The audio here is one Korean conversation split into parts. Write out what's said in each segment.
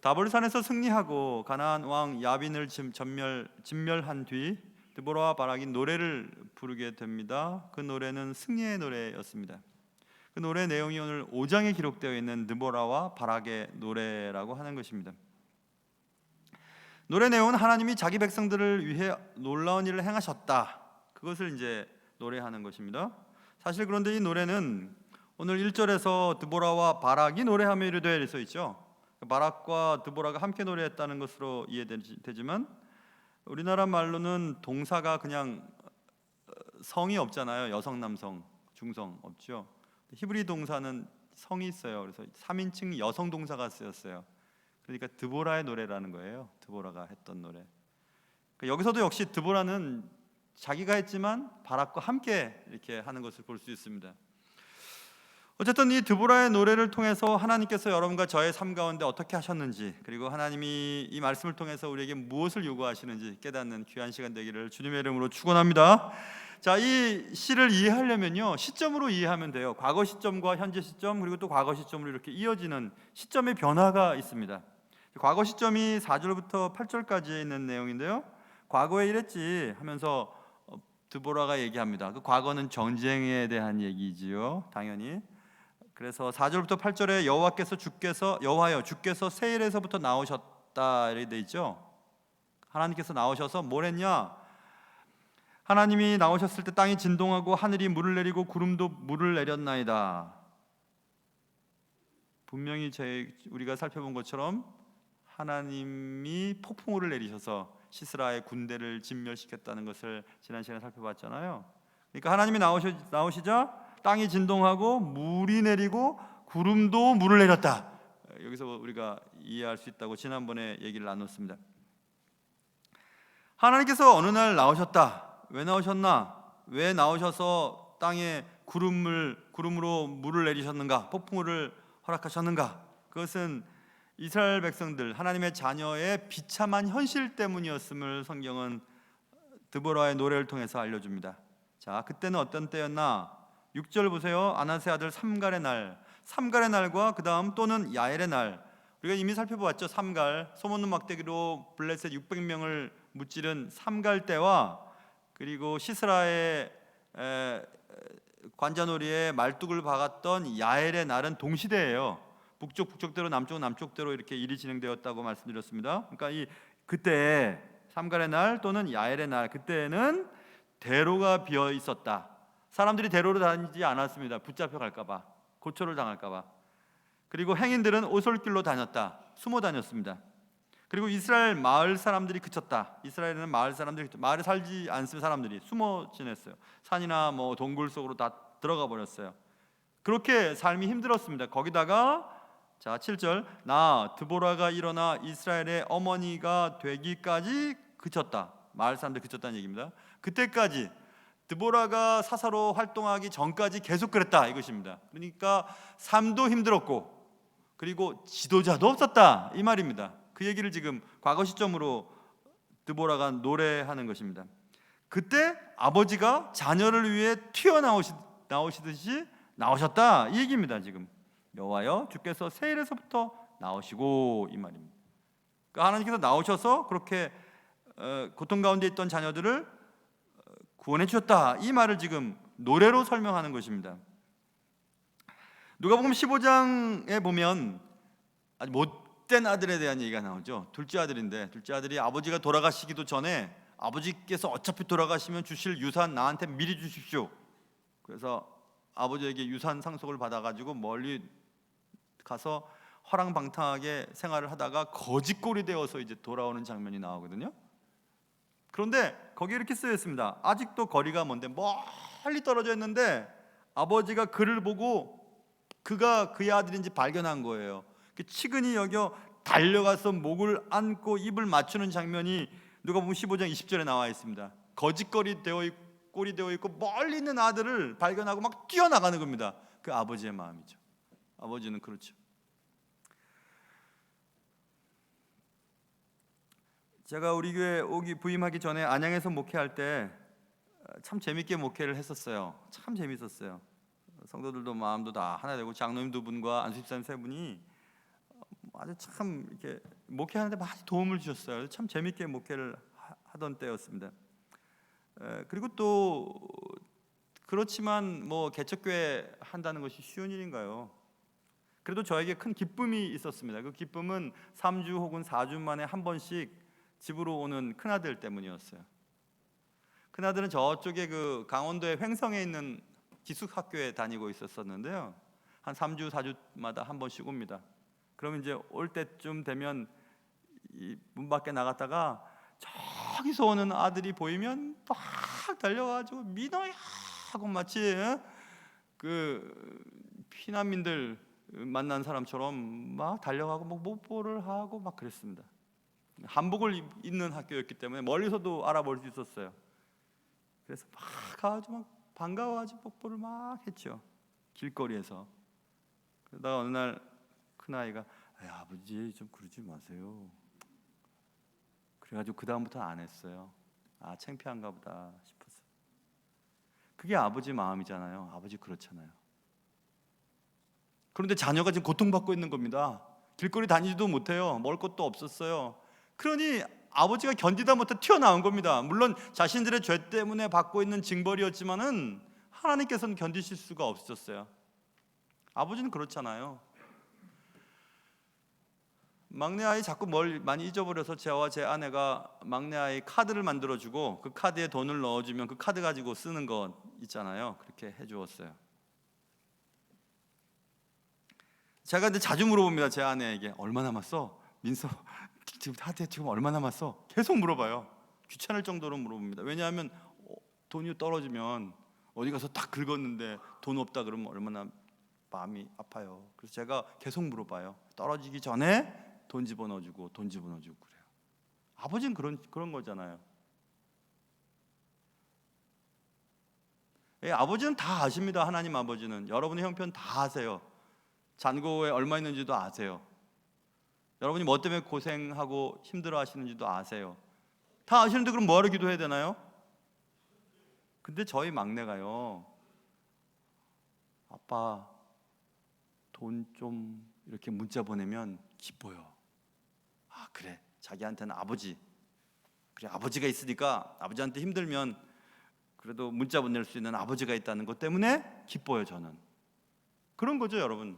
다볼산에서 승리하고 가나안 왕 야빈을 진멸한 뒤 드보라와 바락이 노래를 부르게 됩니다. 그 노래는 승리의 노래였습니다. 그 노래 내용이 오늘 5장에 기록되어 있는 드보라와 바락의 노래라고 하는 것입니다. 노래 내용은 하나님이 자기 백성들을 위해 놀라운 일을 행하셨다, 그것을 이제 노래하는 것입니다. 사실 그런데 이 노래는 오늘 1절에서 드보라와 바락이 노래하며 이르되 써 있죠. 바락과 드보라가 함께 노래했다는 것으로 이해되지만 우리나라 말로는 동사가 그냥 성이 없잖아요. 여성, 남성, 중성 없죠. 히브리 동사는 성이 있어요. 그래서 3인칭 여성 동사가 쓰였어요. 그러니까 드보라의 노래라는 거예요. 드보라가 했던 노래. 그러니까 여기서도 역시 드보라는 자기가 했지만 바락과 함께 이렇게 하는 것을 볼 수 있습니다. 어쨌든 이 드보라의 노래를 통해서 하나님께서 여러분과 저의 삶 가운데 어떻게 하셨는지, 그리고 하나님이 이 말씀을 통해서 우리에게 무엇을 요구하시는지 깨닫는 귀한 시간 되기를 주님의 이름으로 축원합니다. 자, 이 시를 이해하려면요, 시점으로 이해하면 돼요. 과거 시점과 현재 시점, 그리고 또 과거 시점으로 이렇게 이어지는 시점의 변화가 있습니다. 과거 시점이 4절부터 8절까지에 있는 내용인데요, 과거에 이랬지 하면서 드보라가 얘기합니다. 그 과거는 전쟁에 대한 얘기지요, 당연히. 그래서 4절부터 8절에 여호와여 주께서 세일에서부터 나오셨다 이렇게 돼 있죠. 하나님께서 나오셔서 뭘 했냐? 하나님이 나오셨을 때 땅이 진동하고 하늘이 물을 내리고 구름도 물을 내렸나이다. 분명히 우리가 살펴본 것처럼 하나님이 폭풍우를 내리셔서 시스라의 군대를 진멸시켰다는 것을 지난 시간에 살펴봤잖아요. 그러니까 하나님이 나오시자 땅이 진동하고 물이 내리고 구름도 물을 내렸다. 여기서 우리가 이해할 수 있다고 지난번에 얘기를 나눴습니다. 하나님께서 어느 날 나오셨다. 왜 나오셨나? 왜 나오셔서 땅에 구름으로 물을 내리셨는가? 폭풍우를 허락하셨는가? 그것은 이스라엘 백성들, 하나님의 자녀의 비참한 현실 때문이었음을 성경은 드보라의 노래를 통해서 알려줍니다. 자, 그때는 어떤 때였나? 6절 보세요. 아나세 아들 삼갈의 날과 그 다음 또는 야엘의 날. 우리가 이미 살펴보았죠. 삼갈, 소몬 막대기로 블레셋 600명을 무찌른 삼갈 때와, 그리고 시스라의 관자놀이에 말뚝을 박았던 야엘의 날은 동시대예요. 북쪽대로 남쪽대로 이렇게 일이 진행되었다고 말씀드렸습니다. 그러니까 그때 삼갈의 날 또는 야엘의 날, 그때는 대로가 비어 있었다. 사람들이 대로로 다니지 않았습니다. 붙잡혀 갈까봐, 고초를 당할까봐. 그리고 행인들은 오솔길로 다녔다. 숨어 다녔습니다. 그리고 이스라엘 마을 사람들이 그쳤다. 이스라엘에는 마을에 살지 않는 사람들이 숨어 지냈어요. 산이나 동굴 속으로 다 들어가 버렸어요. 그렇게 삶이 힘들었습니다. 거기다가 자 7절, 나 드보라가 일어나 이스라엘의 어머니가 되기까지 그쳤다. 마을 사람들 그쳤다는 얘기입니다. 그때까지 드보라가 사사로 활동하기 전까지 계속 그랬다 이것입니다. 그러니까 삶도 힘들었고 그리고 지도자도 없었다 이 말입니다. 그 얘기를 지금 과거 시점으로 드보라가 노래하는 것입니다. 그때 아버지가 자녀를 위해 튀어나오시듯이 나오셨다 이 얘기입니다. 지금 여호와여 주께서 세일에서부터 나오시고 이 말입니다. 그러니까 하나님께서 나오셔서 그렇게 고통 가운데 있던 자녀들을 구원해 주셨다 이 말을 지금 노래로 설명하는 것입니다. 누가복음 15장에 보면 아주 못된 아들에 대한 얘기가 나오죠. 둘째 아들인데, 둘째 아들이 아버지가 돌아가시기도 전에 아버지께서 어차피 돌아가시면 주실 유산 나한테 미리 주십시오. 그래서 아버지에게 유산 상속을 받아가지고 멀리 가서 허랑방탕하게 생활을 하다가 거지꼴이 되어서 이제 돌아오는 장면이 나오거든요. 그런데 거기 이렇게 쓰여 있습니다. 아직도 거리가 먼데 멀리 떨어져 있는데 아버지가 그를 보고 그가 그의 아들인지 발견한 거예요. 치근히 여겨 달려가서 목을 안고 입을 맞추는 장면이 누가복음 15장 20절에 나와 있습니다. 거짓꼴이 되어 있고 멀리 있는 아들을 발견하고 막 뛰어나가는 겁니다. 그 아버지의 마음이죠. 아버지는 그렇죠. 제가 우리 교회 부임하기 전에 안양에서 목회할 때 참 재밌게 목회를 했었어요. 참 재밌었어요. 성도들도 마음도 다 하나 되고 장로님 두 분과 안수집사님 세 분이 아주 참 이렇게 목회하는데 많이 도움을 주셨어요. 참 재밌게 목회를 하던 때였습니다. 그리고 또 그렇지만 뭐 개척교회 한다는 것이 쉬운 일인가요? 그래도 저에게 큰 기쁨이 있었습니다. 그 기쁨은 3주 혹은 4주 만에 한 번씩 집으로 오는 큰아들 때문이었어요. 큰아들은 저쪽에 그 강원도의 횡성에 있는 기숙학교에 다니고 있었는데요. 한 3주, 4주마다 한 번씩 옵니다. 그러면 이제 올 때쯤 되면 이 문 밖에 나갔다가 저기서 오는 아들이 보이면 막 달려가지고 민호야 하고 마치 그 피난민들 만난 사람처럼 막 달려가고 막 뽀뽀를 하고 막 그랬습니다. 한복을 입는 학교였기 때문에 멀리서도 알아볼 수 있었어요. 그래서 막 가가지고 막 반가워가지고 뽀뽀를 막 했죠. 길거리에서. 그러다가 어느 날 큰아이가 아버지 좀 그러지 마세요. 그래가지고 그 다음부터는 안 했어요. 아, 창피한가 보다 싶었어요. 그게 아버지 마음이잖아요. 아버지 그렇잖아요. 그런데 자녀가 지금 고통받고 있는 겁니다. 길거리 다니지도 못해요. 먹을 것도 없었어요. 그러니 아버지가 견디다 못해 튀어나온 겁니다. 물론 자신들의 죄 때문에 받고 있는 징벌이었지만은 하나님께서는 견디실 수가 없었어요. 아버지는 그렇잖아요. 막내 아이 자꾸 뭘 많이 잊어버려서 저와 제 아내가 막내 아이 카드를 만들어주고 그 카드에 돈을 넣어주면 그 카드 가지고 쓰는 거 있잖아요. 그렇게 해주었어요. 제가 근데 자주 물어봅니다. 제 아내에게 얼마 남았어? 민서 지금 카드에 지금 얼마 남았어? 계속 물어봐요. 귀찮을 정도로 물어봅니다. 왜냐하면 돈이 떨어지면 어디 가서 딱 긁었는데 돈 없다 그러면 얼마나 마음이 아파요. 그래서 제가 계속 물어봐요. 떨어지기 전에 돈 집어넣어주고 돈 집어넣어주고 그래요. 아버지는 그런 거잖아요. 아버지는 다 아십니다. 하나님 아버지는 여러분의 형편 다 아세요. 잔고에 얼마 있는지도 아세요. 여러분이 뭐 때문에 고생하고 힘들어 하시는지도 아세요. 다 아시는데 그럼 뭐하러 기도해야 되나요? 근데 저희 막내가요, 아빠 돈 좀 이렇게 문자 보내면 기뻐요. 아 그래, 자기한테는 아버지, 그래 아버지가 있으니까 아버지한테 힘들면 그래도 문자 보낼 수 있는 아버지가 있다는 것 때문에 기뻐요. 저는 그런 거죠. 여러분,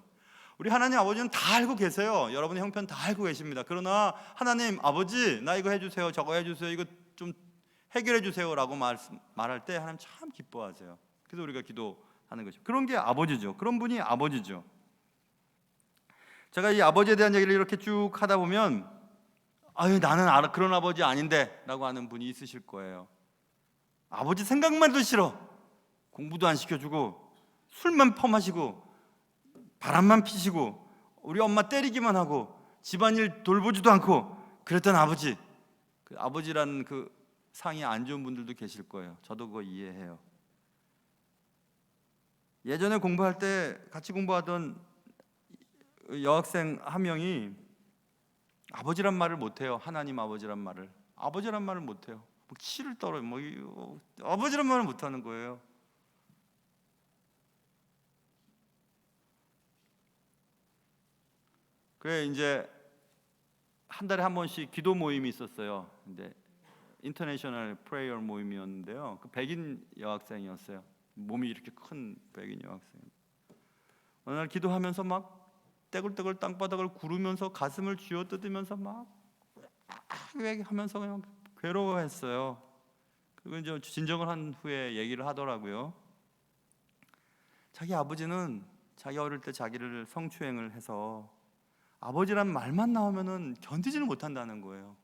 우리 하나님 아버지는 다 알고 계세요. 여러분의 형편 다 알고 계십니다. 그러나 하나님 아버지 나 이거 해주세요, 저거 해주세요, 이거 좀 해결해 주세요라고 말할 때 하나님 참 기뻐하세요. 그래서 우리가 기도하는 것이죠. 그런 게 아버지죠. 그런 분이 아버지죠. 제가 이 아버지에 대한 얘기를 이렇게 쭉 하다 보면 아유 나는 그런 아버지 아닌데 라고 하는 분이 있으실 거예요. 아버지 생각만 해도 싫어. 공부도 안 시켜주고 술만 퍼마시고 바람만 피시고 우리 엄마 때리기만 하고 집안일 돌보지도 않고 그랬던 아버지. 그 아버지라는 그 상이 안 좋은 분들도 계실 거예요. 저도 그거 이해해요. 예전에 공부할 때 같이 공부하던 여학생 한 명이 아버지란 말을 못해요. 하나님 아버지란 말을. 아버지란 말을 못해요. 뭐 치를 떨어요. 아버지란 말을 못하는 거예요. 그래 이제 한 달에 한 번씩 기도 모임이 있었어요. 근데 인터내셔널 프레이어 모임이었는데요. 그 백인 여학생이었어요. 몸이 이렇게 큰 백인 여학생. 어느 날 기도하면서 막 떼굴떼굴 땅바닥을 구르면서 가슴을 쥐어뜯으면서 막 하면서 그냥 괴로워했어요. 그리고 이제 진정을 한 후에 얘기를 하더라고요. 자기 아버지는 자기 어릴 때 자기를 성추행을 해서 아버지란 말만 나오면은 견디지를 못한다는 거예요.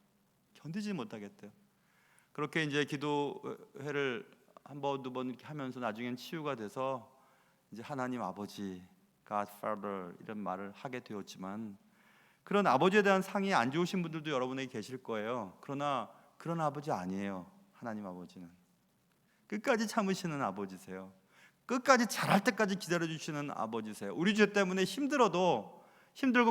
견디지 못하겠대요. 그렇게 이제 기도회를 한 번, 두 번 이렇게 하면서 나중엔 치유가 돼서 이제 하나님 아버지, God Father 이런 말을 하게 되었지만 그런 아버지에 대한 상이 안 좋으신 분들도 여러분에게 계실 거예요. 그러나 그런 아버지 아니에요. 하나님 아버지는 끝까지 참으시는 아버지세요. 끝까지 잘할 때까지 기다려주시는 아버지세요. 우리 죄 때문에 힘들고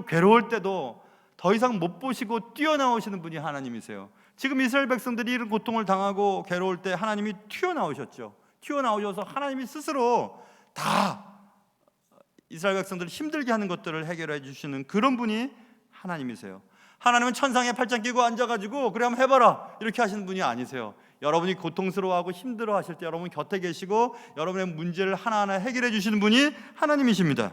괴로울 때도 더 이상 못 보시고 뛰어나오시는 분이 하나님이세요. 지금 이스라엘 백성들이 이런 고통을 당하고 괴로울 때 하나님이 튀어나오셨죠. 튀어나오셔서 하나님이 스스로 다 이스라엘 백성들을 힘들게 하는 것들을 해결해 주시는 그런 분이 하나님이세요. 하나님은 천상에 팔짱 끼고 앉아가지고 그래 한번 해봐라 이렇게 하시는 분이 아니세요. 여러분이 고통스러워하고 힘들어하실 때 여러분 곁에 계시고 여러분의 문제를 하나하나 해결해 주시는 분이 하나님이십니다.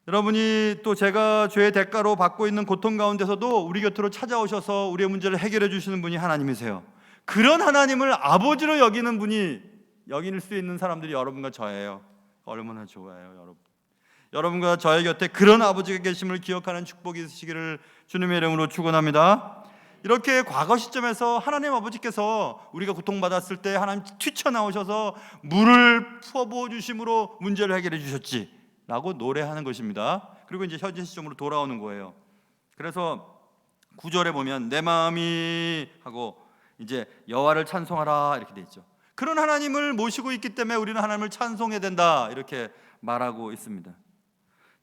여러분이 또 제가 죄의 대가로 받고 있는 고통 가운데서도 우리 곁으로 찾아오셔서 우리의 문제를 해결해 주시는 분이 하나님이세요. 그런 하나님을 아버지로 여기는 분이, 여길 수 있는 사람들이 여러분과 저예요. 얼마나 좋아요, 여러분. 여러분과 저의 곁에 그런 아버지가 계심을 기억하는 축복이 있으시기를 주님의 이름으로 축원합니다. 이렇게 과거 시점에서 하나님 아버지께서 우리가 고통받았을 때 하나님 튀쳐나오셔서 물을 부어 주심으로 문제를 해결해 주셨지 라고 노래하는 것입니다. 그리고 이제 현재 시점으로 돌아오는 거예요. 그래서 9절에 보면 내 마음이 하고 이제 여호와를 찬송하라 이렇게 돼 있죠. 그런 하나님을 모시고 있기 때문에 우리는 하나님을 찬송해야 된다 이렇게 말하고 있습니다.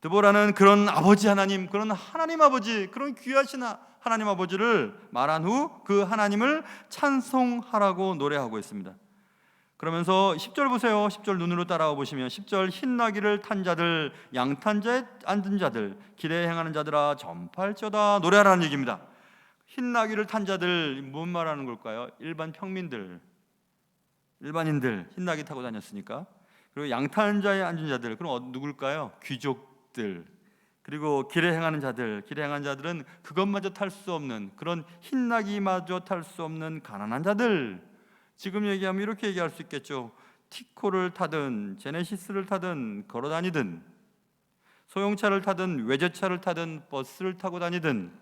드보라는 그런 아버지 하나님, 그런 하나님 아버지, 그런 귀하신 하나님 아버지를 말한 후 그 하나님을 찬송하라고 노래하고 있습니다. 그러면서 10절 보세요. 10절 눈으로 따라와 보시면 10절 흰나귀를 탄 자들, 양탄자에 앉은 자들, 길에 행하는 자들아 전파할지어다 노래하라는 얘기입니다. 흰나귀를 탄 자들, 뭔 말하는 걸까요? 일반 평민들, 일반인들 흰나귀 타고 다녔으니까. 그리고 양탄자에 앉은 자들, 그럼 누굴까요? 귀족들. 그리고 길에 행하는 자들, 길에 행하는 자들은 그것마저 탈 수 없는, 그런 흰나귀마저 탈 수 없는 가난한 자들. 지금 얘기하면 이렇게 얘기할 수 있겠죠. 티코를 타든 제네시스를 타든 걸어 다니든 소형차를 타든 외제차를 타든 버스를 타고 다니든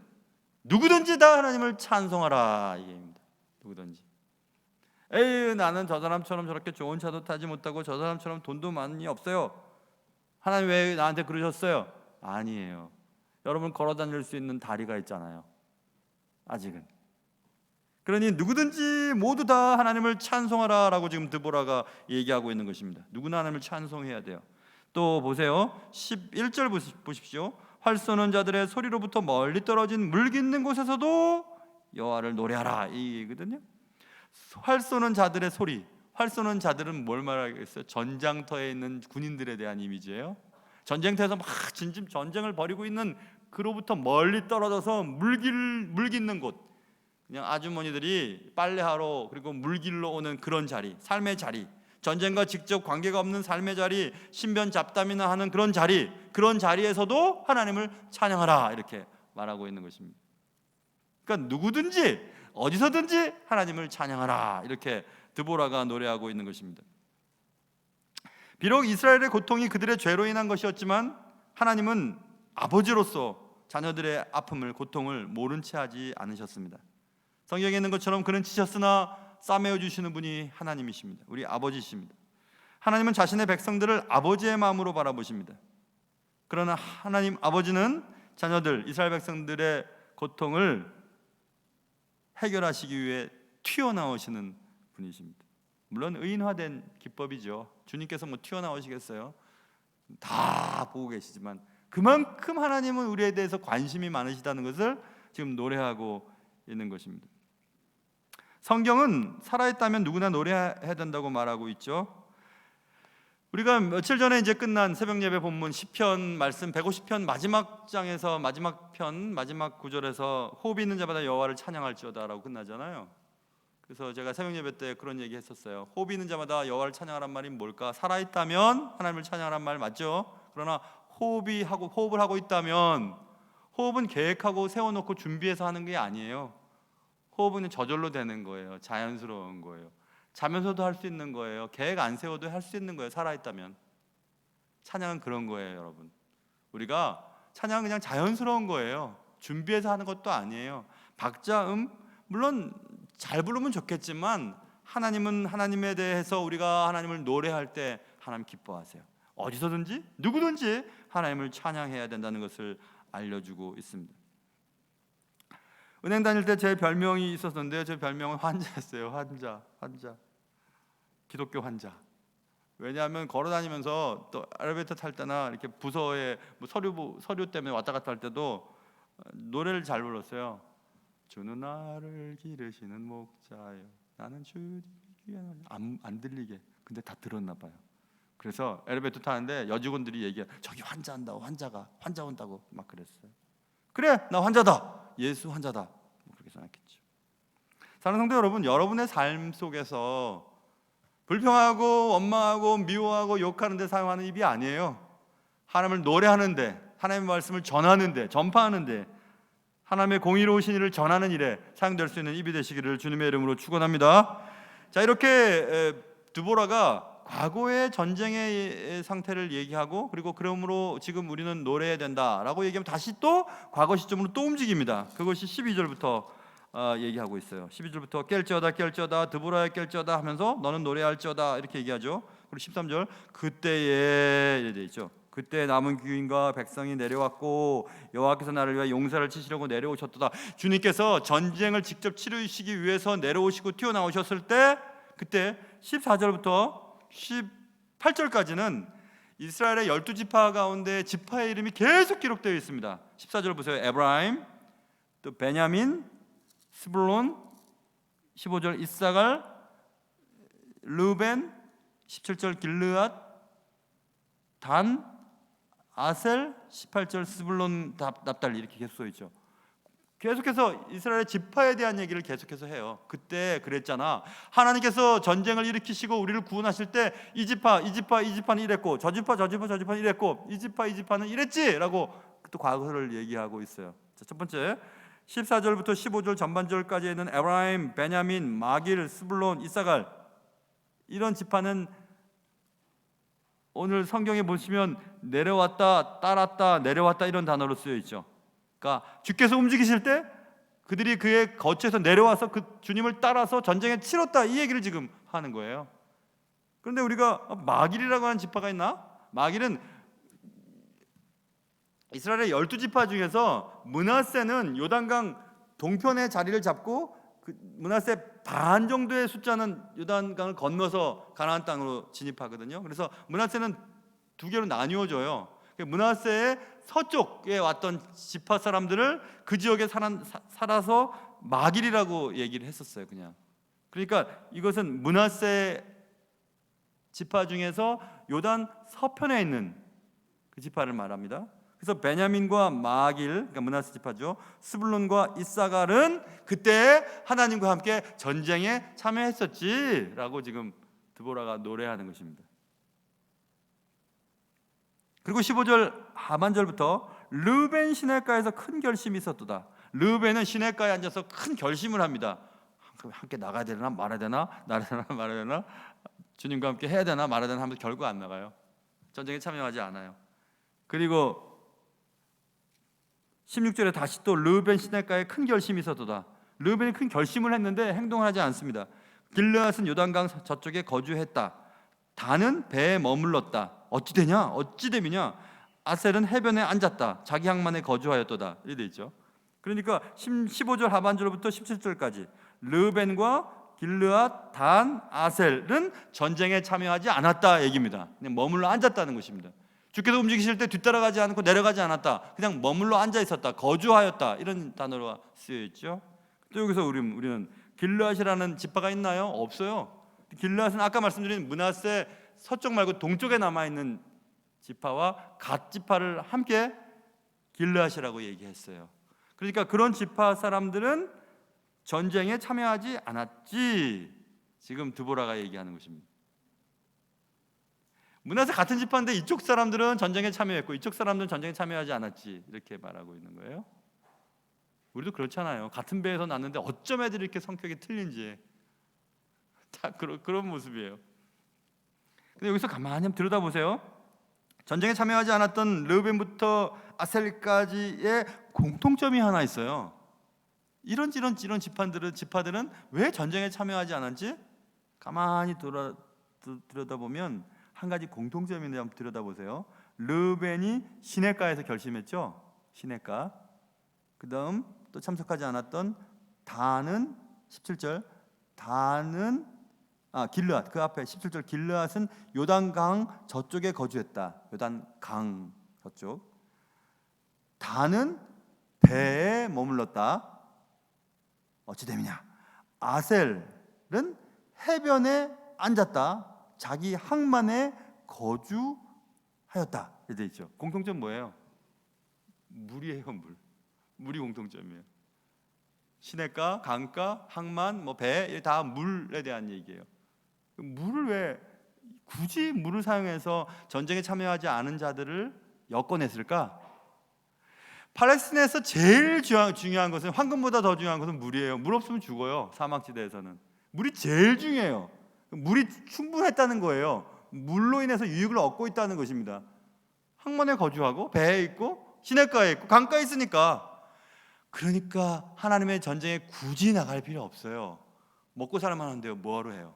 누구든지 다 하나님을 찬송하라 이게입니다. 누구든지. 에이 나는 저 사람처럼 저렇게 좋은 차도 타지 못하고 저 사람처럼 돈도 많이 없어요. 하나님 왜 나한테 그러셨어요? 아니에요. 여러분 걸어 다닐 수 있는 다리가 있잖아요. 아직은. 그러니 누구든지 모두 다 하나님을 찬송하라라고 지금 드보라가 얘기하고 있는 것입니다. 누구나 하나님을 찬송해야 돼요. 또 보세요. 11절 보십시오. 활 쏘는 자들의 소리로부터 멀리 떨어진 물 깃는 곳에서도 여호와를 노래하라 이거든요. 활 쏘는 자들의 소리. 활 쏘는 자들은 뭘 말하겠어요? 전장터에 있는 군인들에 대한 이미지예요. 전쟁터에서 막 진심 전쟁을 벌이고 있는 그로부터 멀리 떨어져서 물 깃는 곳. 그냥 아주머니들이 빨래하러 그리고 물길로 오는 그런 자리, 삶의 자리, 전쟁과 직접 관계가 없는 삶의 자리, 신변 잡담이나 하는 그런 자리, 그런 자리에서도 하나님을 찬양하라 이렇게 말하고 있는 것입니다. 그러니까 누구든지 어디서든지 하나님을 찬양하라 이렇게 드보라가 노래하고 있는 것입니다. 비록 이스라엘의 고통이 그들의 죄로 인한 것이었지만 하나님은 아버지로서 자녀들의 아픔을, 고통을 모른 채 하지 않으셨습니다. 성경에 있는 것처럼 그는 치셨으나 싸매어 주시는 분이 하나님이십니다. 우리 아버지십니다. 하나님은 자신의 백성들을 아버지의 마음으로 바라보십니다. 그러나 하나님 아버지는 자녀들, 이스라엘 백성들의 고통을 해결하시기 위해 튀어나오시는 분이십니다. 물론 의인화된 기법이죠. 주님께서 뭐 튀어나오시겠어요? 다 보고 계시지만 그만큼 하나님은 우리에 대해서 관심이 많으시다는 것을 지금 노래하고 있는 것입니다. 성경은 살아있다면 누구나 노래해야 된다고 말하고 있죠. 우리가 며칠 전에 이제 끝난 새벽 예배 본문 시편 말씀 150편 마지막 장에서 마지막 편 마지막 구절에서 호흡이 있는 자마다 여호와를 찬양할지어다라고 끝나잖아요. 그래서 제가 새벽 예배 때 그런 얘기 했었어요. 호흡이 있는 자마다 여호와를 찬양하란 말이 뭘까? 살아있다면 하나님을 찬양하란 말 맞죠? 그러나 호흡을 하고 있다면 호흡은 계획하고 세워놓고 준비해서 하는 게 아니에요. 호흡은 저절로 되는 거예요. 자연스러운 거예요. 자면서도 할 수 있는 거예요. 계획 안 세워도 할 수 있는 거예요. 살아있다면. 찬양은 그런 거예요, 여러분. 우리가 찬양은 그냥 자연스러운 거예요. 준비해서 하는 것도 아니에요. 박자음 물론 잘 부르면 좋겠지만 하나님은 하나님에 대해서 우리가 하나님을 노래할 때 하나님 기뻐하세요. 어디서든지 누구든지 하나님을 찬양해야 된다는 것을 알려주고 있습니다. 은행 다닐 때 제 별명이 있었는데요. 제 별명은 환자였어요. 환자. 기독교 환자. 왜냐하면 걸어 다니면서 또 엘리베이터 탈 때나 이렇게 부서에 뭐 서류 때문에 왔다 갔다 할 때도 노래를 잘 불렀어요. 주는 나를 기르시는 목자요. 나는 주님이 귀한 안 들리게. 근데 다 들었나 봐요. 그래서 엘리베이터 타는데 여직원들이 얘기해. 저기 환자 온다고 환자 온다고 막 그랬어요. 그래, 나 환자다. 예수 환자다. 뭐 그렇게 생각했죠. 사랑하는 성도 여러분, 여러분의 삶 속에서 불평하고 원망하고 미워하고 욕하는 데 사용하는 입이 아니에요. 하나님을 노래하는데, 하나님의 말씀을 전하는데, 전파하는데, 하나님의 공의로우신 일을 전하는 일에 사용될 수 있는 입이 되시기를 주님의 이름으로 축원합니다. 자, 이렇게 드보라가 과거의 전쟁의 상태를 얘기하고, 그리고 그러므로 지금 우리는 노래해야 된다라고 얘기하면 다시 또 과거 시점으로 또 움직입니다. 그것이 12절부터 얘기하고 있어요. 12절부터 깰지어다 드보라야 깰지어다 하면서 너는 노래할지어다 이렇게 얘기하죠. 그리고 13절 그때에 이렇게 돼 있죠. 그때 남은 귀인과 백성이 내려왔고 여호와께서 나를 위하여 용사를 치시려고 내려오셨도다. 주님께서 전쟁을 직접 치르시기 위해서 내려오시고 튀어나오셨을 때, 그때 14절부터 18절까지는 이스라엘의 12지파 가운데 지파의 이름이 계속 기록되어 있습니다. 14절 보세요. 에브라임, 또 베냐민, 스불론, 15절 이사갈, 르벤, 17절 길르앗, 단, 아셀, 18절 스불론, 납달리 이렇게 계속 써 있죠. 계속해서 이스라엘의 지파에 대한 얘기를 계속해서 해요. 그때 그랬잖아. 하나님께서 전쟁을 일으키시고 우리를 구원하실 때 이 지파는 이랬고 저 지파는 이랬고 이 지파는 이랬지라고 또 과거를 얘기하고 있어요. 자, 첫 번째 14절부터 15절 전반절까지 있는 에브라임, 베냐민, 마길, 스불론, 이사갈 이런 지파는 오늘 성경에 보시면 내려왔다, 따랐다, 내려왔다 이런 단어로 쓰여 있죠. 그러니까 주께서 움직이실 때 그들이 그의 거처에서 내려와서 그 주님을 따라서 전쟁에 치렀다 이 얘기를 지금 하는 거예요. 그런데 우리가 마길이라고 하는 지파가 있나? 마길은 이스라엘의 12지파 중에서 므낫세는 요단강 동편의 자리를 잡고 그 므낫세 반 정도의 숫자는 요단강을 건너서 가나안 땅으로 진입하거든요. 그래서 므낫세는 두 개로 나뉘어져요. 므낫세의 서쪽에 왔던 지파 사람들을 그 지역에 살아서 마길이라고 얘기를 했었어요. 그냥. 그러니까 이것은 므낫세 지파 중에서 요단 서편에 있는 그 지파를 말합니다. 그래서 베냐민과 마길, 그러니까 므낫세 지파죠. 스불론과 이사갈은 그때 하나님과 함께 전쟁에 참여했었지라고 지금 드보라가 노래하는 것입니다. 그리고 15절 하반절부터 르벤 시냇가에서 큰 결심이 있었도다. 르벤은 시냇가에 앉아서 큰 결심을 합니다. 함께 나가야 되나 말아야 되나, 나가야 되나 말아야 되나, 주님과 함께 해야 되나 말아야 되나 하면서 결국 안 나가요. 전쟁에 참여하지 않아요. 그리고 16절에 다시 또 르벤 시냇가에 큰 결심이 있었도다. 르벤이 큰 결심을 했는데 행동을 하지 않습니다. 길르앗은 요단강 저쪽에 거주했다. 단은 배에 머물렀다. 어찌 됨이냐? 아셀은 해변에 앉았다. 자기 항만에 거주하였도다. 이렇게 돼 있죠. 그러니까 15절 하반절부터 17절까지 르벤과 길르앗, 단, 아셀은 전쟁에 참여하지 않았다 얘기입니다. 그냥 머물러 앉았다는 것입니다. 주께서 움직이실 때 뒤따라가지 않고 내려가지 않았다. 그냥 머물러 앉아 있었다. 거주하였다. 이런 단어로 쓰여 있죠. 또 여기서 우리는 길르앗이라는 지파가 있나요? 없어요. 길르앗은 아까 말씀드린 므낫세 서쪽 말고 동쪽에 남아 있는 지파와 갓 지파를 함께 길르앗이라고 얘기했어요. 그러니까 그런 지파 사람들은 전쟁에 참여하지 않았지. 지금 드보라가 얘기하는 것입니다. 므낫세 같은 지파인데 이쪽 사람들은 전쟁에 참여했고 이쪽 사람들은 전쟁에 참여하지 않았지. 이렇게 말하고 있는 거예요. 우리도 그렇잖아요. 같은 배에서 났는데 어쩜 애들이 이렇게 성격이 틀린지 다 그런 모습이에요. 근데 여기서 가만히 한번 들여다보세요. 전쟁에 참여하지 않았던 르벤부터 아셀까지의 공통점이 하나 있어요. 이런 지파들은 왜 전쟁에 참여하지 않았지? 가만히 들여다보면 한 가지 공통점이 있는데 한번 들여다보세요. 르벤이 시냇가에서 결심했죠. 시냇가. 그 다음 또 참석하지 않았던 단은 17절 단은 길르앗 그 앞에 17절 길르앗은 요단강 저쪽에 거주했다. 요단강 저쪽. 단은 배에 머물렀다. 어찌 됨이냐? 아셀은 해변에 앉았다. 자기 항만에 거주하였다. 이렇게 있죠. 공통점 뭐예요? 물이에요, 물. 물이 공통점이에요. 시냇가, 강가, 항만, 뭐 배, 다 물에 대한 얘기예요. 물을 왜 굳이 물을 사용해서 전쟁에 참여하지 않은 자들을 엮어냈을까? 팔레스타인에서 제일 중요한 것은, 황금보다 더 중요한 것은 물이에요. 물 없으면 죽어요. 사막지대에서는 물이 제일 중요해요. 물이 충분했다는 거예요. 물로 인해서 유익을 얻고 있다는 것입니다. 항만에 거주하고 배에 있고 시냇가에 있고 강가에 있으니까. 그러니까 하나님의 전쟁에 굳이 나갈 필요 없어요. 먹고 살만 한데요. 뭐하러 해요?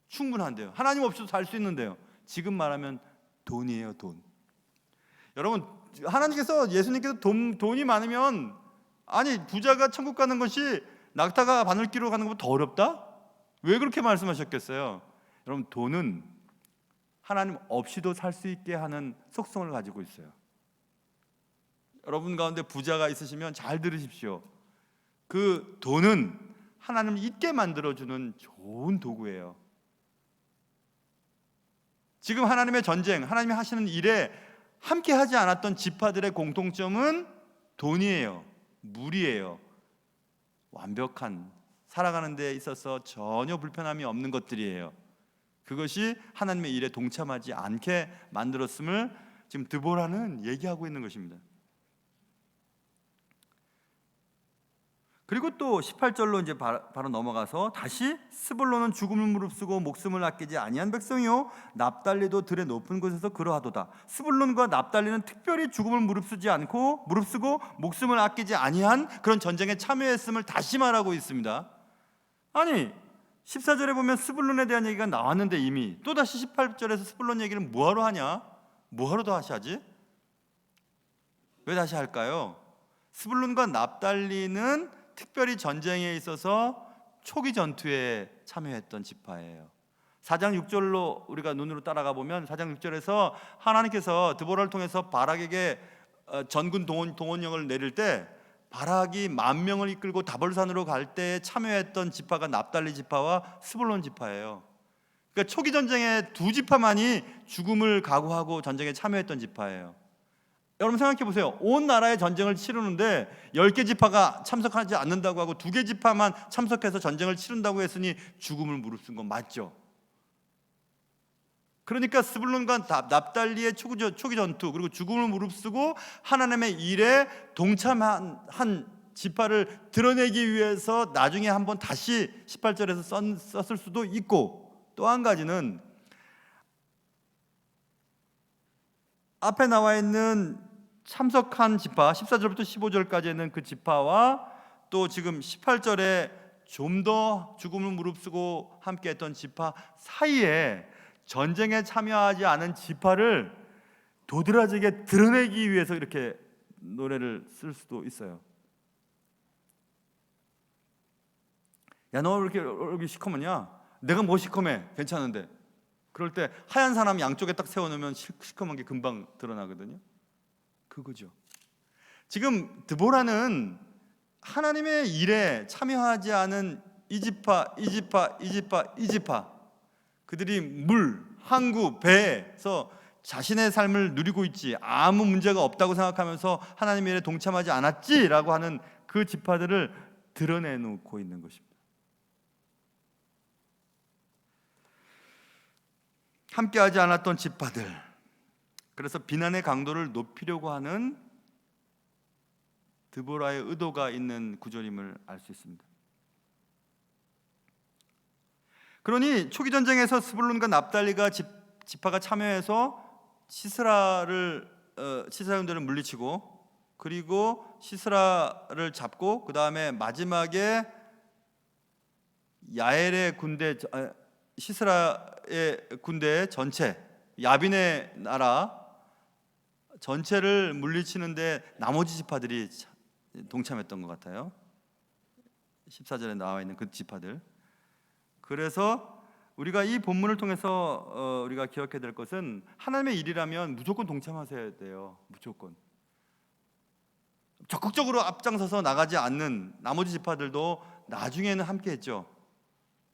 충분한데요. 하나님 없이도 살 수 있는데요. 지금 말하면 돈이에요. 돈. 여러분, 하나님께서, 예수님께서 돈이 많으면, 아니 부자가 천국 가는 것이 낙타가 바늘기로 가는 것보다 더 어렵다? 왜 그렇게 말씀하셨겠어요? 여러분, 돈은 하나님 없이도 살 수 있게 하는 속성을 가지고 있어요. 여러분 가운데 부자가 있으시면 잘 들으십시오. 그 돈은 하나님을 잊게 만들어주는 좋은 도구예요. 지금 하나님의 전쟁, 하나님이 하시는 일에 함께 하지 않았던 지파들의 공통점은 돈이에요. 물이에요. 완벽한, 살아가는 데 있어서 전혀 불편함이 없는 것들이에요. 그것이 하나님의 일에 동참하지 않게 만들었음을 지금 드보라는 얘기하고 있는 것입니다. 그리고 또 18절로 이제 바로 넘어가서 다시 스불론은 죽음을 무릅쓰고 목숨을 아끼지 아니한 백성이요 납달리도 들의 높은 곳에서 그러하도다. 스불론과 납달리는 특별히 죽음을 무릅쓰고 목숨을 아끼지 아니한 그런 전쟁에 참여했음을 다시 말하고 있습니다. 아니 14절에 보면 스불론에 대한 얘기가 나왔는데 이미 또다시 18절에서 스불론 얘기를 뭐하러 하냐? 뭐하러 다시 하지? 왜 다시 할까요? 스불론과 납달리는 특별히 전쟁에 있어서 초기 전투에 참여했던 지파예요. 4장 6절로 우리가 눈으로 따라가 보면 4장 6절에서 하나님께서 드보라를 통해서 바락에게 전군 동원령을 내릴 때 바락이 10,000명을 이끌고 다볼산으로 갈 때 참여했던 지파가 납달리 지파와 스불론 지파예요. 그러니까 초기 전쟁에 두 지파만이 죽음을 각오하고 전쟁에 참여했던 지파예요. 여러분 생각해 보세요. 온 나라의 전쟁을 치르는데 10개 지파가 참석하지 않는다고 하고 2개 지파만 참석해서 전쟁을 치른다고 했으니 죽음을 무릅쓴 건 맞죠. 그러니까 스불론과 납달리의 초기 전투 그리고 죽음을 무릅쓰고 하나님의 일에 동참한 지파를 드러내기 위해서 나중에 한번 다시 18절에서 썼을 수도 있고, 또 한 가지는 앞에 나와 있는 참석한 지파 14절부터 15절까지는 그 지파와 또 지금 18절에 좀 더 죽음을 무릅쓰고 함께했던 지파 사이에 전쟁에 참여하지 않은 지파를 도드라지게 드러내기 위해서 이렇게 노래를 쓸 수도 있어요. 야, 너 왜 이렇게 시커먼냐? 내가 뭐 시커매? 괜찮은데. 그럴 때 하얀 사람 양쪽에 딱 세워놓으면 시커먼 게 금방 드러나거든요. 그거죠. 지금 드보라는 하나님의 일에 참여하지 않은 이 지파, 그들이 물, 항구, 배에서 자신의 삶을 누리고 있지, 아무 문제가 없다고 생각하면서 하나님의 일에 동참하지 않았지라고 하는 그 지파들을 드러내놓고 있는 것입니다. 함께하지 않았던 지파들, 그래서 비난의 강도를 높이려고 하는 드보라의 의도가 있는 구절임을 알 수 있습니다. 그러니 초기 전쟁에서 스불론과 납달리가 지파가 참여해서 시스라인들을 물리치고, 그리고 시스라를 잡고 그 다음에 마지막에 시스라의 군대 전체, 야빈의 나라 전체를 물리치는데 나머지 지파들이 동참했던 것 같아요. 14절에 나와 있는 그 지파들. 그래서 우리가 이 본문을 통해서 우리가 기억해야 될 것은, 하나님의 일이라면 무조건 동참하셔야 돼요. 무조건. 적극적으로 앞장서서 나가지 않는 나머지 지파들도 나중에는 함께했죠.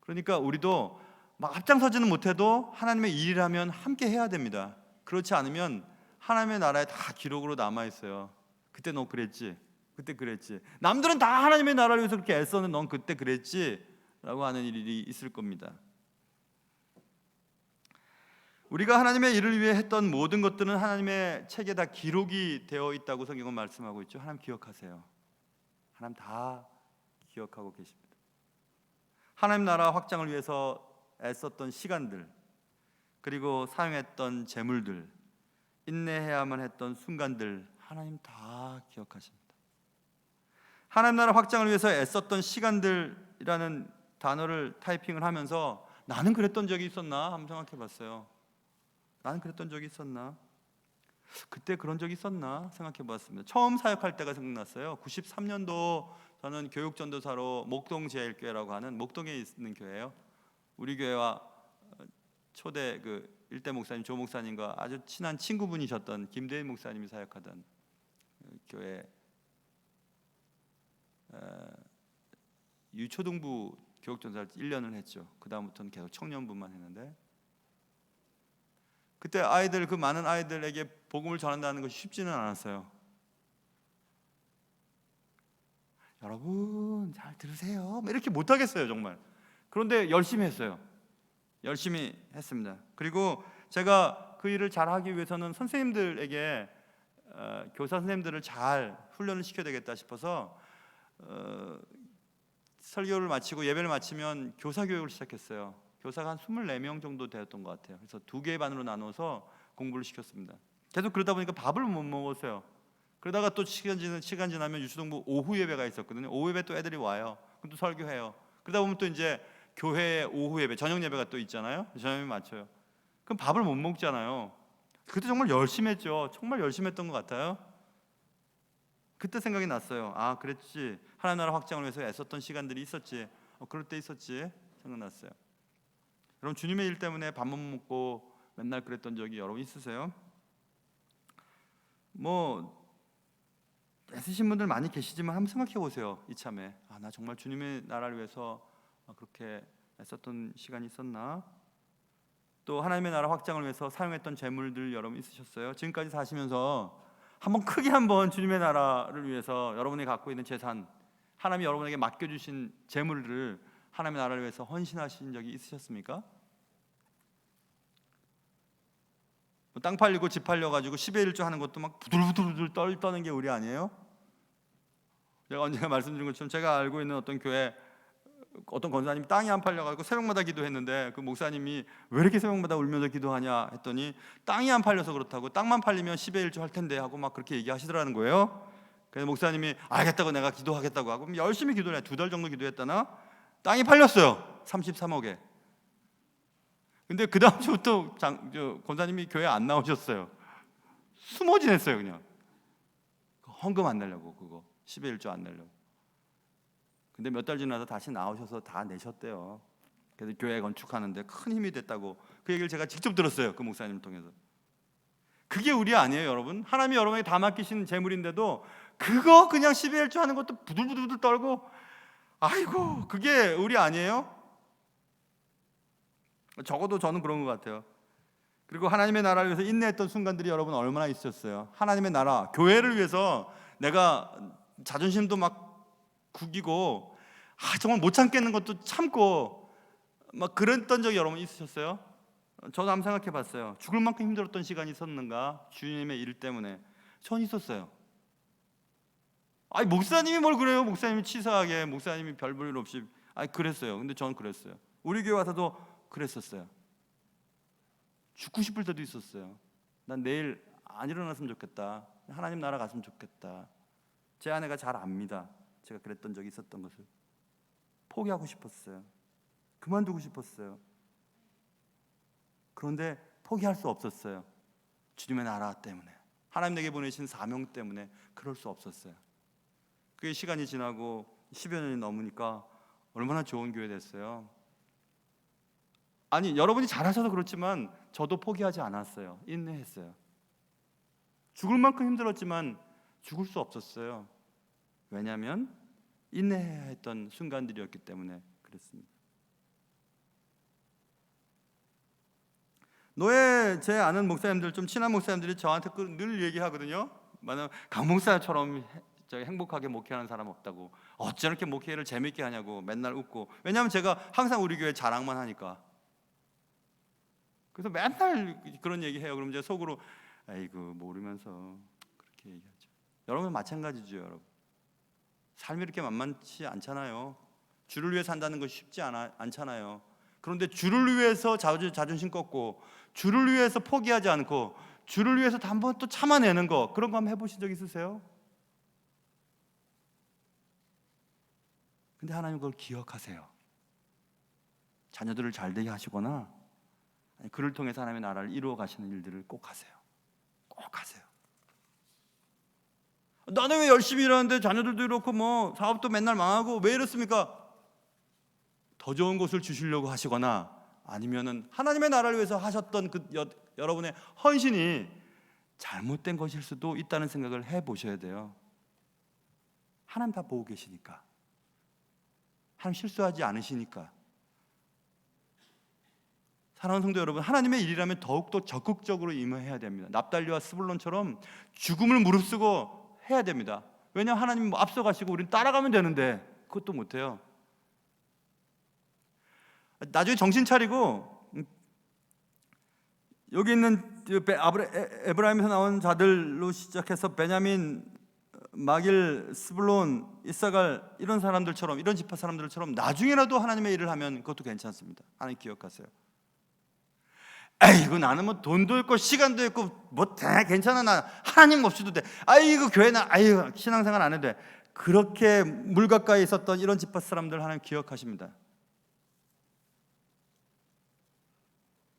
그러니까 우리도 막 앞장서지는 못해도 하나님의 일이라면 함께 해야 됩니다. 그렇지 않으면 하나님의 나라에 다 기록으로 남아 있어요. 그때 너 그랬지, 그때 그랬지. 남들은 다 하나님의 나라를 위해서 그렇게 애썼는데 넌 그때 그랬지? 라고 하는 일이 있을 겁니다. 우리가 하나님의 일을 위해 했던 모든 것들은 하나님의 책에 다 기록이 되어 있다고 성경은 말씀하고 있죠. 하나님 기억하세요. 하나님 다 기억하고 계십니다. 하나님 나라 확장을 위해서 애썼던 시간들, 그리고 사용했던 재물들, 인내해야만 했던 순간들, 하나님 다 기억하십니다. 하나님 나라 확장을 위해서 애썼던 시간들이라는 단어를 타이핑을 하면서 나는 그랬던 적이 있었나 한번 생각해 봤어요. 나는 그랬던 적이 있었나? 그때 그런 적이 있었나 생각해 봤습니다. 처음 사역할 때가 생각났어요. 93년도 저는 교육전도사로 목동 제일교회라고 하는 목동에 있는 교회예요. 우리 교회와 초대 그 일대 목사님 조 목사님과 아주 친한 친구분이셨던 김대인 목사님이 사역하던 교회 유초등부 교육전도사를 1년을 했죠. 그 다음부터는 계속 청년부만 했는데 그때 아이들 그 많은 아이들에게 복음을 전한다는 것이 쉽지는 않았어요. 여러분 잘 들으세요. 이렇게 못하겠어요 정말. 그런데 열심히 했어요. 열심히 했습니다. 그리고 제가 그 일을 잘하기 위해서는 선생님들에게 교사 선생님들을 잘 훈련을 시켜야 되겠다 싶어서 설교를 마치고 예배를 마치면 교사 교육을 시작했어요. 교사가 한 24명 정도 되었던 것 같아요. 그래서 2개의 반으로 나눠서 공부를 시켰습니다. 계속 그러다 보니까 밥을 못 먹었어요. 그러다가 또 시간 지나면 유초등부 오후 예배가 있었거든요. 오후 예배 또 애들이 와요. 그럼 또 설교해요. 그러다 보면 또 이제 교회 오후 예배, 저녁 예배가 또 있잖아요. 저녁에 맞춰요. 그럼 밥을 못 먹잖아요. 그때 정말 열심히 했죠. 정말 열심히 했던 것 같아요. 그때 생각이 났어요. 아, 그랬지. 하나님 나라 확장을 위해서 애썼던 시간들이 있었지. 그럴 때 있었지. 생각났어요. 여러분 주님의 일 때문에 밥 못 먹고 맨날 그랬던 적이 여러분 있으세요? 뭐 애쓰신 분들 많이 계시지만 한번 생각해 보세요. 이참에 나 정말 주님의 나라를 위해서 그렇게 애썼던 시간이 있었나? 또 하나님의 나라 확장을 위해서 사용했던 재물들 여러분 있으셨어요? 지금까지 사시면서 한번 주님의 나라를 위해서 여러분이 갖고 있는 재산, 하나님이 여러분에게 맡겨주신 재물들을 하나님의 나라를 위해서 헌신하신 적이 있으셨습니까? 땅 팔리고 집 팔려가지고 10의 1조 하는 것도 막 부들부들 떠는 게 우리 아니에요? 제가 언젠가 말씀드린 것처럼 제가 알고 있는 어떤 교회 어떤 권사님이 땅이 안 팔려가지고 새벽마다 기도했는데 그 목사님이 왜 이렇게 새벽마다 울면서 기도하냐 했더니 땅이 안 팔려서 그렇다고, 땅만 팔리면 10의 1조 할 텐데 하고 막 그렇게 얘기하시더라는 거예요. 그래서 목사님이 알겠다고 내가 기도하겠다고 하고 열심히 기도를 해. 2달 정도 기도했다나 땅이 팔렸어요. 33억에. 근데 그 다음 주부터 권사님이 교회 안 나오셨어요. 숨어 지냈어요. 그냥 헌금 안 내려고, 그거 10의 1조 안 내려고. 근데 몇 달 지나서 다시 나오셔서 다 내셨대요. 그래서 교회 건축하는데 큰 힘이 됐다고 그 얘기를 제가 직접 들었어요. 그 목사님을 통해서. 그게 우리 아니에요 여러분? 하나님이 여러분에게 다 맡기신 재물인데도 그거 그냥 10의 1조 하는 것도 부들부들 떨고 아이고 그게 우리 아니에요? 적어도 저는 그런 것 같아요. 그리고 하나님의 나라를 위해서 인내했던 순간들이 여러분 얼마나 있었어요. 하나님의 나라, 교회를 위해서 내가 자존심도 막 구기고 정말 못 참겠는 것도 참고 막 그랬던 적이 여러분 있으셨어요? 저도 한번 생각해 봤어요. 죽을 만큼 힘들었던 시간이 있었는가? 주님의 일 때문에. 전 있었어요. 목사님이 뭘 그래요? 목사님이 치사하게, 목사님이 별 볼 일 없이 그랬어요. 근데 전 그랬어요. 우리 교회 와서도 그랬었어요. 죽고 싶을 때도 있었어요. 난 내일 안 일어났으면 좋겠다. 하나님 나라 갔으면 좋겠다. 제 아내가 잘 압니다. 제가 그랬던 적이 있었던 것을. 포기하고 싶었어요. 그만두고 싶었어요. 그런데 포기할 수 없었어요. 주님의 나라 때문에, 하나님 내게 보내신 사명 때문에 그럴 수 없었어요. 그게 시간이 지나고 10여 년이 넘으니까 얼마나 좋은 교회 됐어요. 여러분이 잘하셔서 그렇지만 저도 포기하지 않았어요. 인내했어요. 죽을 만큼 힘들었지만 죽을 수 없었어요. 왜냐하면 인내해야 했던 순간들이었기 때문에 그랬습니다. 제 아는 목사님들, 좀 친한 목사님들이 저한테 늘 얘기하거든요. 만약 강 목사처럼 행복하게 목회하는 사람 없다고. 어찌 이렇게 목회를 재밌게 하냐고 맨날 웃고. 왜냐하면 제가 항상 우리 교회 자랑만 하니까. 그래서 맨날 그런 얘기해요. 그럼 이제 속으로 아이고 모르면서 그렇게 얘기하죠. 여러분 마찬가지죠, 여러분. 삶이 이렇게 만만치 않잖아요. 주를 위해 산다는 것이 쉽지 않잖아요. 그런데 주를 위해서 자존심 꺾고, 주를 위해서 포기하지 않고, 주를 위해서 한번 또 참아내는 거, 그런 거 한번 해보신 적 있으세요? 근데 하나님 그걸 기억하세요. 자녀들을 잘 되게 하시거나 그를 통해서 하나님의 나라를 이루어 가시는 일들을 꼭 하세요. 꼭 하세요. 나는 왜 열심히 일하는데 자녀들도 이렇고 뭐 사업도 맨날 망하고 왜 이렇습니까? 더 좋은 곳을 주시려고 하시거나 아니면은 하나님의 나라를 위해서 하셨던 그 여러분의 헌신이 잘못된 것일 수도 있다는 생각을 해보셔야 돼요. 하나님 다 보고 계시니까, 하나님 실수하지 않으시니까. 사랑하는 성도 여러분, 하나님의 일이라면 더욱더 적극적으로 임해야 됩니다. 납달리와 스불론처럼 죽음을 무릅쓰고 해야 됩니다. 왜냐하면 하나님이 뭐 앞서가시고 우리는 따라가면 되는데 그것도 못해요. 나중에 정신 차리고 여기 있는 에브라임에서 나온 자들로 시작해서 베냐민, 마길, 스불론, 이사갈 이런 사람들처럼, 이런 지파 사람들처럼 나중에라도 하나님의 일을 하면 그것도 괜찮습니다. 하나님 기억하세요. 아이고 나는 뭐 돈도 있고 시간도 있고 뭐 다 괜찮아, 나 하나님 없이도 돼. 아이고 교회 나 아이고 신앙생활 안 해도 돼. 그렇게 물 가까이 있었던 이런 지파 사람들 하나님 기억하십니다.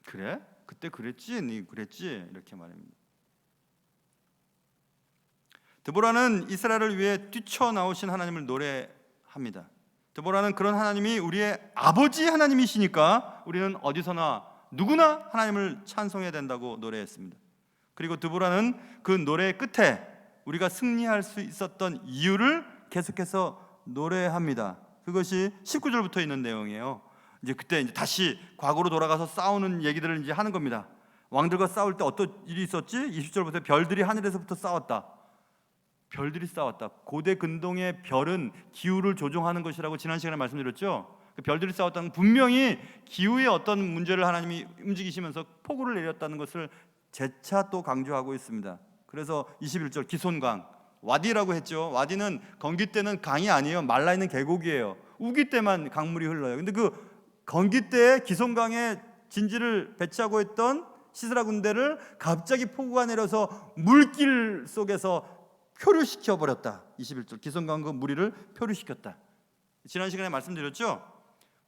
그래? 그때 그랬지? 네 그랬지? 이렇게 말합니다. 드보라는 이스라엘을 위해 뛰쳐나오신 하나님을 노래합니다. 드보라는 그런 하나님이 우리의 아버지 하나님이시니까 우리는 어디서나 누구나 하나님을 찬송해야 된다고 노래했습니다. 그리고 드보라는 그 노래의 끝에 우리가 승리할 수 있었던 이유를 계속해서 노래합니다. 그것이 19절부터 있는 내용이에요. 이제 그때 이제 다시 과거로 돌아가서 싸우는 얘기들을 이제 하는 겁니다. 왕들과 싸울 때 어떤 일이 있었지? 20절부터 별들이 하늘에서부터 싸웠다. 별들이 싸웠다. 고대 근동의 별은 기후를 조종하는 것이라고 지난 시간에 말씀드렸죠. 그 별들이 싸웠다는 분명히 기후의 어떤 문제를 하나님이 움직이시면서 폭우를 내렸다는 것을 재차 또 강조하고 있습니다. 그래서 21절 기손강, 와디라고 했죠. 와디는 건기 때는 강이 아니에요. 말라있는 계곡이에요. 우기 때만 강물이 흘러요. 근데 그 건기 때에 기손강에 진지를 배치하고 있던 시스라 군대를 갑자기 폭우가 내려서 물길 속에서 표류시켜 버렸다. 21절 기손강 그 무리를 표류시켰다. 지난 시간에 말씀드렸죠.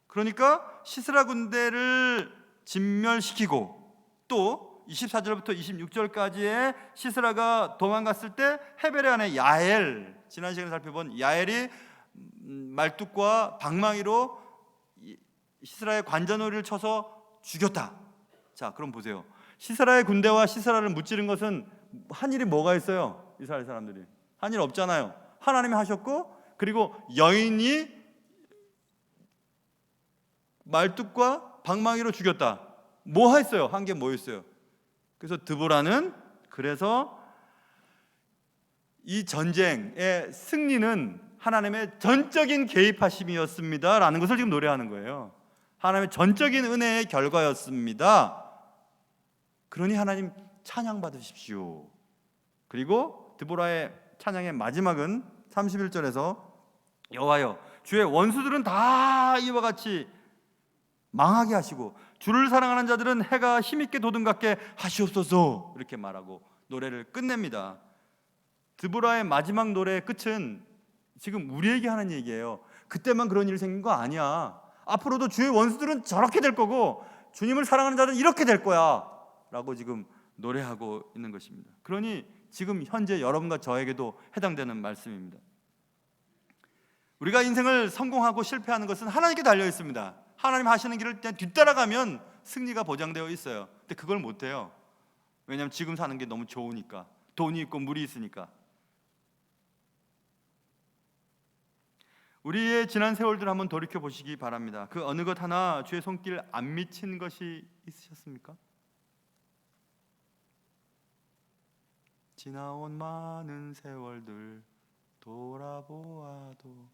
그러니까 시스라 군대를 진멸시키고 또 24절부터 26절까지의 시스라가 도망갔을 때 헤벨의 아내 야엘, 지난 시간에 살펴본 야엘이 말뚝과 방망이로 시스라의 관자놀이를 쳐서 죽였다. 자, 그럼 보세요. 시스라의 군대와 시스라를 무찌른 것은 한 일이 뭐가 있어요? 이스라엘 사람들이 한 일 없잖아요. 하나님이 하셨고, 그리고 여인이 말뚝과 방망이로 죽였다. 뭐 했어요? 한 게 뭐였어요? 그래서 드보라는 그래서 이 전쟁의 승리는 하나님의 전적인 개입하심이었습니다 라는 것을 지금 노래하는 거예요. 하나님의 전적인 은혜의 결과였습니다. 그러니 하나님 찬양 받으십시오. 그리고 드보라의 찬양의 마지막은 31절에서 여호와여 주의 원수들은 다 이와 같이 망하게 하시고 주를 사랑하는 자들은 해가 힘있게 도든갑게 하시옵소서, 이렇게 말하고 노래를 끝냅니다. 드보라의 마지막 노래의 끝은 지금 우리에게 하는 얘기예요. 그때만 그런 일이 생긴 거 아니야. 앞으로도 주의 원수들은 저렇게 될 거고 주님을 사랑하는 자들은 이렇게 될 거야 라고 지금 노래하고 있는 것입니다. 그러니 지금 현재 여러분과 저에게도 해당되는 말씀입니다. 우리가 인생을 성공하고 실패하는 것은 하나님께 달려 있습니다. 하나님 하시는 길을 그냥 뒤따라가면 승리가 보장되어 있어요. 근데 그걸 못해요. 왜냐하면 지금 사는 게 너무 좋으니까, 돈이 있고 물이 있으니까. 우리의 지난 세월들 한번 돌이켜 보시기 바랍니다. 그 어느 것 하나 주의 손길 안 미친 것이 있으셨습니까? 지나온 많은 세월들 돌아보아도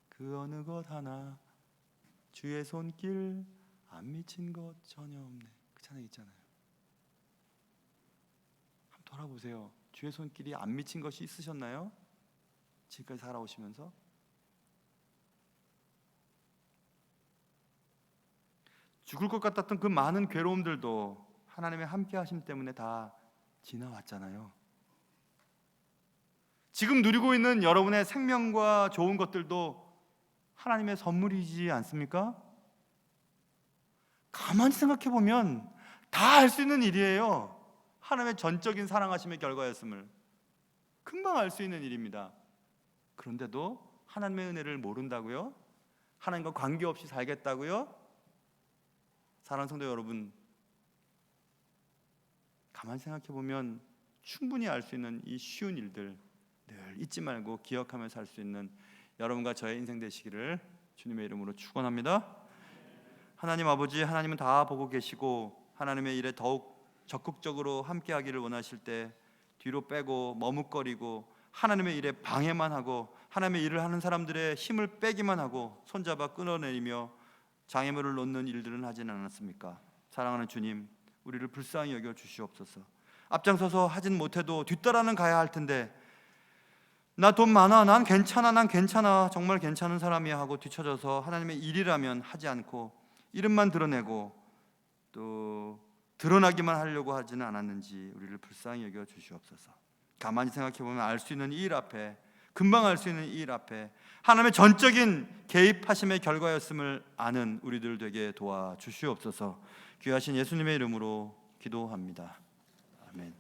그 어느 것 하나 주의 손길 안 미친 것 전혀 없네. 그 찬양 있잖아요. 한번 돌아보세요. 주의 손길이 안 미친 것이 있으셨나요? 지금까지 살아오시면서? 죽을 것 같았던 그 많은 괴로움들도 하나님의 함께 하심 때문에 다 지나왔잖아요. 지금 누리고 있는 여러분의 생명과 좋은 것들도 하나님의 선물이지 않습니까? 가만히 생각해 보면 다 알 수 있는 일이에요. 하나님의 전적인 사랑하심의 결과였음을 금방 알 수 있는 일입니다. 그런데도 하나님의 은혜를 모른다고요? 하나님과 관계없이 살겠다고요? 사랑하는 성도 여러분, 가만히 생각해 보면 충분히 알 수 있는 이 쉬운 일들 늘 잊지 말고 기억하며 살 수 있는 여러분과 저의 인생 되시기를 주님의 이름으로 축원합니다. 하나님 아버지, 하나님은 다 보고 계시고 하나님의 일에 더욱 적극적으로 함께하기를 원하실 때 뒤로 빼고 머뭇거리고 하나님의 일에 방해만 하고 하나님의 일을 하는 사람들의 힘을 빼기만 하고 손잡아 끊어내리며 장애물을 놓는 일들은 하지는 않았습니까? 사랑하는 주님, 우리를 불쌍히 여겨 주시옵소서. 앞장서서 하진 못해도 뒤따라는 가야 할 텐데 나 돈 많아, 난 괜찮아, 정말 괜찮은 사람이야 하고 뒤쳐져서 하나님의 일이라면 하지 않고 이름만 드러내고 또 드러나기만 하려고 하지는 않았는지 우리를 불쌍히 여겨 주시옵소서. 가만히 생각해 보면 알 수 있는 이 일 앞에, 금방 알 수 있는 이 일 앞에 하나님의 전적인 개입하심의 결과였음을 아는 우리들 되게 도와 주시옵소서. 귀하신 예수님의 이름으로 기도합니다. 아멘.